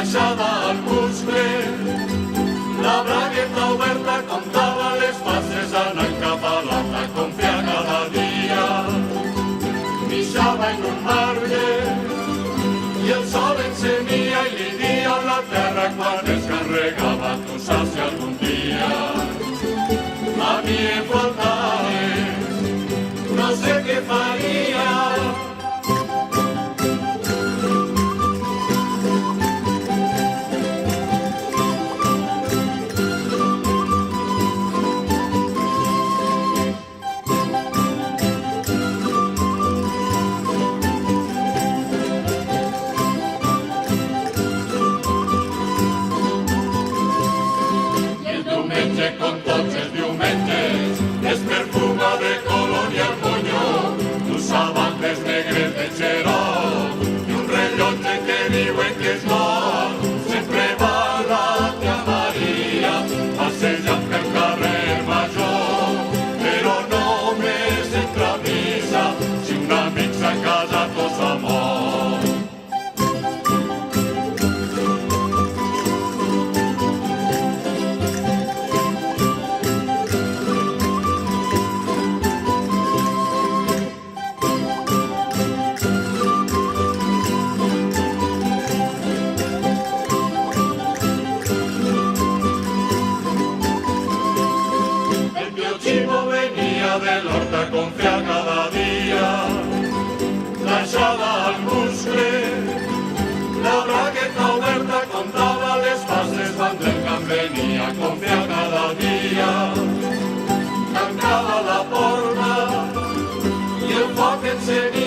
baixada al muscle, la bragueta oberta contava les passes anant cap a l'alta, confia cada dia. Pixava en un marge i el sol encenia i li dia a la terra quan es carregava, tu saps si algun dia a mi em faltava, no sé què faria. Com tots els diumenges, es perfuma de colònia el moñó, tus sabates negres de xeró i un rellotge que diuen que és l'or. Sempre va la tia Maria passejant pel carrer Major, però només entra a missa si un amic s'ha casat o s'ha mort. De l'horta confia cada dia, l'aixada al muscle, la bragueta oberta contava les passes quan del camp venia, confia cada dia, tancava la porta i el foc encenia.